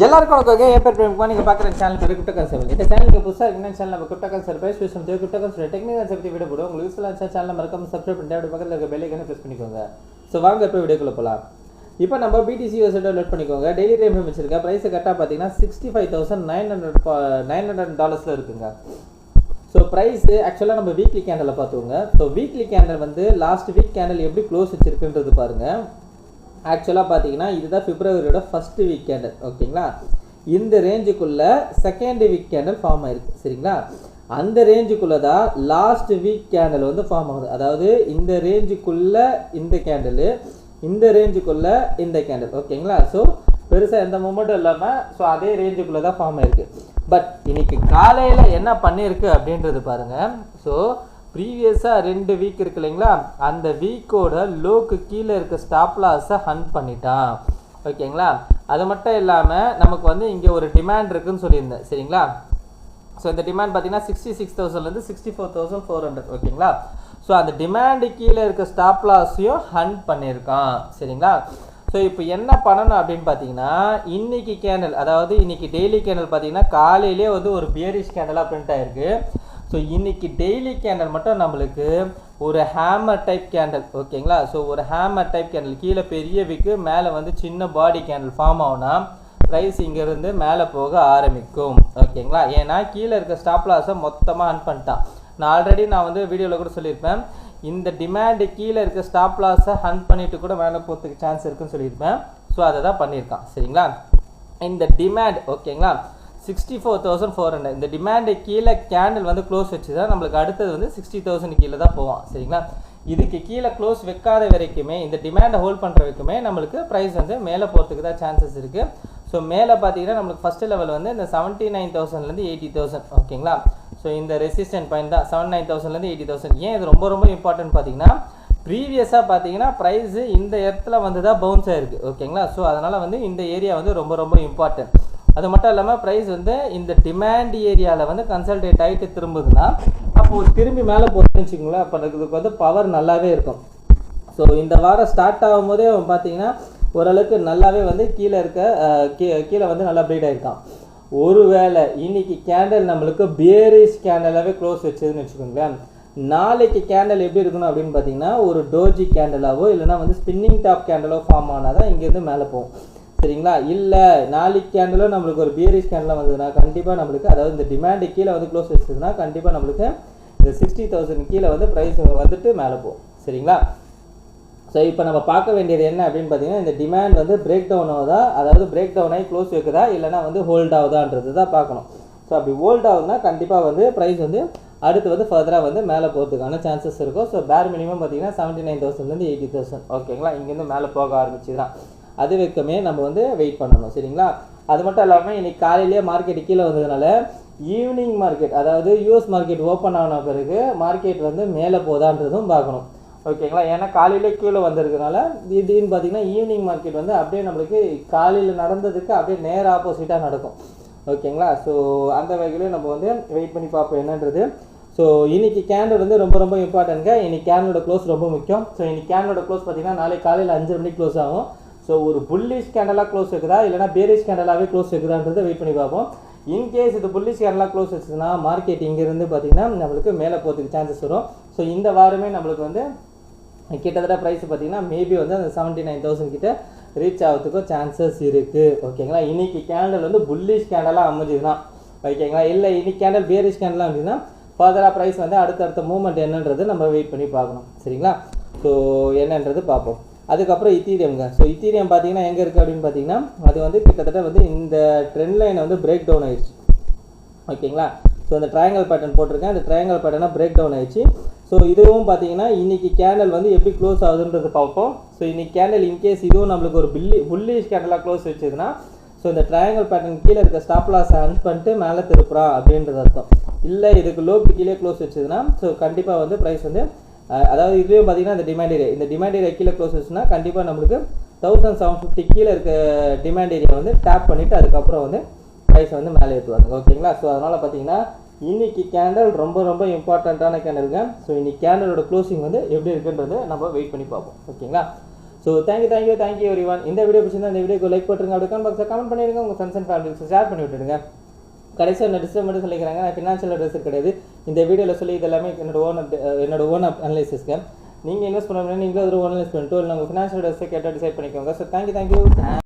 எல்லாருக்கும் வணக்கம். என் பேர் பிரேம்குமார். நீங்கள் பார்க்குற சேனல் பேர் கிரிப்டோ கான்செப்ட். இந்த சேனலுக்கு புதுசாக இருக்குன்னா சேனல் நம்ம கிரிப்டோ கான்செப்ட் பேஸ் விஷயம் crypto concept technical concept video போடும். உங்களுக்கு யூஸ்ஃபுல்லாக சேனல் மறக்காம சப்ஸ்கிரைப் பண்ணிட்டு அப்படி பக்கத்தில் இருக்க பெல் ஐக்கானை ப்ரெஸ் பண்ணிக்கோங்க. ஸோ வாங்க இப்போ வீடியோக்குள்ள போகலாம். இப்போ நம்ம பிடிசி வெப்சைட்டை லோட் பண்ணிக்கோங்க. டெய்லி டைம் வச்சிருக்கேன். ப்ரைஸை கரெக்டாக பார்த்தீங்கன்னா $65,900 இருக்குங்க. ஸோ ப்ரைஸு ஆக்சுவலாக நம்ம வீக்லி கேண்டலை பார்த்துக்கோங்க. ஸோ வீக்லி கேண்டல் வந்து லாஸ்ட் வீக் கேண்டல் எப்படி க்ளோஸ் வச்சிருக்குன்றது பாருங்கள். ஆக்சுவலாக பார்த்தீங்கன்னா இதுதான் பிப்ரவரியோட ஃபஸ்ட்டு வீக் கேண்டல். ஓகேங்களா, இந்த ரேஞ்சுக்குள்ளே செகண்ட் வீக் கேண்டல் ஃபார்ம் ஆயிருக்கு. சரிங்களா, அந்த ரேஞ்சுக்குள்ளே தான் லாஸ்ட் வீக் கேண்டல் வந்து ஃபார்ம் ஆகுது. அதாவது இந்த ரேஞ்சுக்குள்ளே இந்த கேண்டலு, இந்த ரேஞ்சுக்குள்ளே இந்த கேண்டல். ஓகேங்களா, ஸோ பெருசாக எந்த மூமெண்ட்டும் இல்லாமல் ஸோ அதே ரேஞ்சுக்குள்ளே தான் ஃபார்ம் ஆயிருக்கு. பட் இன்னைக்கு காலையில் என்ன பண்ணியிருக்கு அப்படின்றது பாருங்கள். ஸோ ப்ரீவியஸாக 2 வீக் இருக்கு இல்லைங்களா, அந்த வீக்கோட லோக்கு கீழே இருக்க ஸ்டாப் லாஸை ஹண்ட் பண்ணிட்டான். ஓகேங்களா, அது மட்டும் இல்லாமல் நமக்கு வந்து இங்கே ஒரு டிமாண்ட் இருக்குதுன்னு சொல்லியிருந்தேன். சரிங்களா, ஸோ இந்த டிமாண்ட் பார்த்தீங்கன்னா 66,000லேருந்து 64,400. ஓகேங்களா, ஸோ அந்த டிமாண்டு கீழே இருக்க ஸ்டாப் லாஸையும் ஹண்ட் பண்ணியிருக்கான். சரிங்களா, ஸோ இப்போ என்ன பண்ணணும் அப்படின்னு பார்த்தீங்கன்னா, இன்னைக்கு கேண்டல், அதாவது இன்னைக்கு டெய்லி கேண்டல் பார்த்தீங்கன்னா காலையிலே வந்து ஒரு பியரிஷ் கேண்டலாக பிரிண்ட் ஆயிருக்கு. ஸோ இன்னைக்கு டெய்லி கேண்டல் மட்டும் நம்மளுக்கு ஒரு ஹேமர் டைப் கேண்டல். ஓகேங்களா, ஸோ ஒரு ஹேமர் டைப் கேண்டல் கீழே பெரிய விக்கு மேலே வந்து சின்ன பாடி கேண்டல் ஃபார்ம் ஆகுனா ப்ரைஸ் இங்கேருந்து மேலே போக ஆரம்பிக்கும். ஓகேங்களா, ஏன்னா கீழே இருக்க ஸ்டாப் லாஸை மொத்தமாக ஹண்ட் பண்ணிட்டான். நான் ஆல்ரெடி வந்து வீடியோவில் கூட சொல்லியிருப்பேன், இந்த டிமாண்டு கீழே இருக்க ஸ்டாப் லாஸை ஹண்ட் பண்ணிட்டு கூட மேலே போகிறதுக்கு சான்ஸ் இருக்குன்னு சொல்லியிருப்பேன். ஸோ அதை தான் பண்ணியிருக்கான். சரிங்களா, இந்த டிமாண்ட் ஓகேங்களா 64,400 இந்த டிமாண்டு கீழே கேண்டில் வந்து க்ளோஸ் வச்சு தான் நம்மளுக்கு அடுத்தது வந்து 60,000 கீழே தான் போவோம். சரிங்களா, இதுக்கு கீழே க்ளோஸ் வைக்காத வரைக்குமே, இந்த டிமாண்டை ஹோல்ட் பண்ணுற வரைக்குமே நம்மளுக்கு ப்ரைஸ் வந்து மேலே போகிறதுக்கு தான் சான்சஸ் இருக்குது. ஸோ மேலே பார்த்தீங்கன்னா நம்மளுக்கு ஃபஸ்ட்டு லெவல் வந்து இந்த 79,000லேருந்து 80,000. ஓகேங்களா, ஸோ இந்த ரெசிஸ்டன்ட் பாயிண்ட் தான் 79,000லேருந்து 80,000. ஏன் இது ரொம்ப ரொம்ப இம்பார்ட்டன்ட் பார்த்தீங்கன்னா, ப்ரீவியஸாக பார்த்தீங்கன்னா ப்ரைஸு இந்த இடத்துல வந்து தான் பவுன்ஸ் ஆயிருக்கு. ஓகேங்களா, ஸோ அதனால் வந்து இந்த ஏரியா வந்து ரொம்ப ரொம்ப இம்பார்ட்டன்ட். அது மட்டும் இல்லாமல் ப்ரைஸ் வந்து இந்த டிமாண்ட் ஏரியாவில் வந்து கன்சல்டேட் ஆகிட்டு திரும்புதுன்னா அப்போது திரும்பி மேலே போச்சுன்னு வச்சுக்கோங்களேன், அப்போ இதுக்கு வந்து பவர் நல்லாவே இருக்கும். ஸோ இந்த வாரம் ஸ்டார்ட் ஆகும்போதே பார்த்தீங்கன்னா ஓரளவுக்கு நல்லாவே வந்து கீழே வந்து நல்லா ப்ரீட் ஆகிருக்கான். ஒருவேளை இன்னைக்கு கேண்டல் நம்மளுக்கு பியரிஷ் கேண்டலாகவே க்ளோஸ் வச்சதுன்னு வச்சுக்கோங்களேன், நாளைக்கு கேண்டல் எப்படி இருக்கணும் அப்படின்னு பார்த்தீங்கன்னா ஒரு டோஜி கேண்டலாவோ இல்லைனா வந்து ஸ்பின்னிங் டாப் கேண்டலோ ஃபார்ம் ஆனால் தான் இங்கேருந்து மேலே போகும். சரிங்களா, இல்லை நாளைக்கு கேண்டலும் நம்மளுக்கு ஒரு பியரிஷ் கேண்டலாக வந்ததுன்னா கண்டிப்பாக நம்மளுக்கு, அதாவது இந்த டிமாண்டு கீழே வந்து க்ளோஸ் வச்சதுன்னா கண்டிப்பாக நம்மளுக்கு இந்த 60,000 கீழே வந்து ப்ரைஸ் வந்துட்டு மேலே போகும். சரிங்களா, ஸோ இப்போ நம்ம பார்க்க வேண்டியது என்ன அப்படின்னு பார்த்தீங்கன்னா, இந்த டிமாண்ட் வந்து பிரேக் டவுன் ஆகுதா, அதாவது பிரேக் டவுன் ஆகி க்ளோஸ் வைக்குதா இல்லைனா வந்து ஹோல்ட் ஆகுதான்றது தான் பார்க்கணும். ஸோ அப்படி ஹோல்ட் ஆகுதுன்னா கண்டிப்பாக வந்து ப்ரைஸ் வந்து அடுத்து வந்து ஃபர்தராக வந்து மேலே போகிறதுக்கான சான்சஸ் இருக்கும். ஸோ பேர் மினிமம் பார்த்தீங்கன்னா 79,000லேருந்து 80,000. ஓகேங்களா, இங்கேருந்து மேலே போக ஆரம்பிச்சு தான் அது வரைக்குமே நம்ம வந்து வெயிட் பண்ணணும். சரிங்களா, அது மட்டும் இல்லாமல் இன்றைக்கி காலையிலேயே மார்க்கெட் கீழே வந்ததுனால ஈவினிங் மார்க்கெட், அதாவது யூஎஸ் மார்க்கெட் ஓப்பன் ஆன பிறகு மார்க்கெட் வந்து மேலே போதான்றதும் பார்க்கணும். ஓகேங்களா, ஏன்னா காலையிலே கீழே வந்திருக்கனால திடீர்னு பார்த்தீங்கன்னா ஈவினிங் மார்க்கெட் வந்து அப்படியே நம்மளுக்கு காலையில் நடந்ததுக்கு அப்படியே நேர் ஆப்போசிட்டாக நடக்கும். ஓகேங்களா, ஸோ அந்த வகையிலே நம்ம வந்து வெயிட் பண்ணி பார்ப்போம் என்னன்றது. ஸோ இன்னைக்கு கேண்டல் வந்து ரொம்ப ரொம்ப இம்பார்ட்டன்ட்ங்க. இன்னைக்கு கேண்டலோட க்ளோஸ் ரொம்ப முக்கியம். ஸோ இன்னைக்கு கேண்டலோட க்ளோஸ் பார்த்தீங்கன்னா நாளைக்கு காலையில் 5 மணிக்கு க்ளோஸ் ஆகும். ஸோ ஒரு புல்லிஷ் கேண்டலாக க்ளோஸ் இருக்குதா இல்லைனா பேரிஷ் கேண்டலாகவே க்ளோஸ் இருக்குதான்றதை வெயிட் பண்ணி பார்ப்போம். இன்கேஸ் இது புல்லிஷ் கேண்டலாக க்ளோஸ் வச்சுன்னா மார்க்கெட் இங்கேருந்து பார்த்தீங்கன்னா நம்மளுக்கு மேலே போகிறதுக்கு சான்சஸ் வரும். ஸோ இந்த வாரமே நம்மளுக்கு வந்து கிட்டத்தட்ட ப்ரைஸ் பார்த்தீங்கன்னா மேபி வந்து அந்த 79,000 கிட்ட ரீச் ஆகிறதுக்கும் சான்சஸ் இருக்குது. ஓகேங்களா, இன்னைக்கு கேண்டல் வந்து புல்லிஷ் கேண்டலாக அமைஞ்சுதுன்னா ஓகேங்களா, இல்லை இன்னைக்கு கேண்டல் பேரிஷ் கேண்டலாக அப்படின்னா ஃபர்தராக ப்ரைஸ் வந்து அடுத்தடுத்த மூவ்மெண்ட் என்னன்றது நம்ம வெயிட் பண்ணி பார்க்கணும். சரிங்களா, ஸோ என்னன்றது பார்ப்போம். அதுக்கப்புறம் இத்தீரியம்ங்க. ஸோ இத்தீரியம் பார்த்தீங்கன்னா எங்கே இருக்குது அப்படின்னு பார்த்தீங்கன்னா அது வந்து கிட்டத்தட்ட வந்து இந்த ட்ரெண்ட் லைனை வந்து பிரேக் டவுன் ஆயிடுச்சு. ஓகேங்களா, ஸோ இந்த ட்ரையாங்கல் பேட்டர்ன் போட்டிருக்கேன், அந்த ட்ரையாங்கல் பேட்டர்னாக பிரேக் டவுன் ஆயிடுச்சு. ஸோ இதுவும் பார்த்தீங்கன்னா இன்றைக்கி கேண்டல் வந்து எப்படி க்ளோஸ் ஆகுதுன்றது பார்ப்போம். ஸோ இன்றைக்கி கேண்டல் இன்கேஸ் இதுவும் நம்மளுக்கு ஒரு புல்லிஷ் கேண்டலாக க்ளோஸ் வச்சதுன்னா ஸோ இந்த ட்ரையாங்கல் பேட்டர்ன் கீழே இருக்க ஸ்டாப் லாஸை ஹண்ட் பண்ணிட்டு மேலே திருப்புறான் அப்படின்றது அர்த்தம். இல்லை இதுக்கு லோக்கு கீழே க்ளோஸ் வச்சதுன்னா ஸோ கண்டிப்பாக வந்து ப்ரைஸ் வந்து, அதாவது இதுலேயும் பார்த்தீங்கன்னா இந்த டிமாண்ட் ஏரியா கீழே க்ளோஸ் வச்சுன்னா கண்டிப்பாக நம்மளுக்கு 1750 கீழே இருக்க டிமாண்ட் ஏரியா வந்து டேப் பண்ணிவிட்டு அதுக்கப்புறம் வந்து ப்ரைஸ் வந்து மேலே ஏற்றுவாங்க. ஓகேங்களா, ஸோ அதனால் பார்த்தீங்கன்னா இன்னைக்கு கேண்டல் ரொம்ப ரொம்ப இம்பார்ட்டண்ட்டான கேண்டலுங்க. ஸோ இன்னைக்கு கேண்டலோட க்ளோசிங் வந்து எப்படி இருக்குன்றது நம்ம வெயிட் பண்ணி பார்ப்போம். ஓகேங்களா, ஸோ தேங்க்யூ எவ்ரி ஒன். இந்த வீடியோ பிடிச்சிருந்தா இந்த வீடியோக்கு லைக் போட்டுருங்க, அப்படி கமெண்ட் பாக்ஸில் கமெண்ட் பண்ணிடுங்க, உங்கள் ஃப்ரெண்ட்ஸ் அண்ட் ஃபேமிலிஸ் ஷேர் பண்ணி விட்டுடுங்க. கடைசியாக என்ன டிஸ்டர்ப் மட்டும் சொல்லிக்கிறாங்க, நான் ஃபினான்ஷியல் அட்வைசர் கிடையாது. இந்த வீடியோவில் சொல்லி இது எல்லாமே என்னோட ஓன் அனலைசிஸ்க்கு. நீங்கள் இன்வெஸ்ட் பண்ணணும், நீங்களும் அதில் ஓன் அனலைஸ் பண்ணிட்டு உங்கள் ஃபினான்ஷியல் அட்வைஸை கேட்டால் டிசைட் பண்ணிக்கோங்க. So thank you.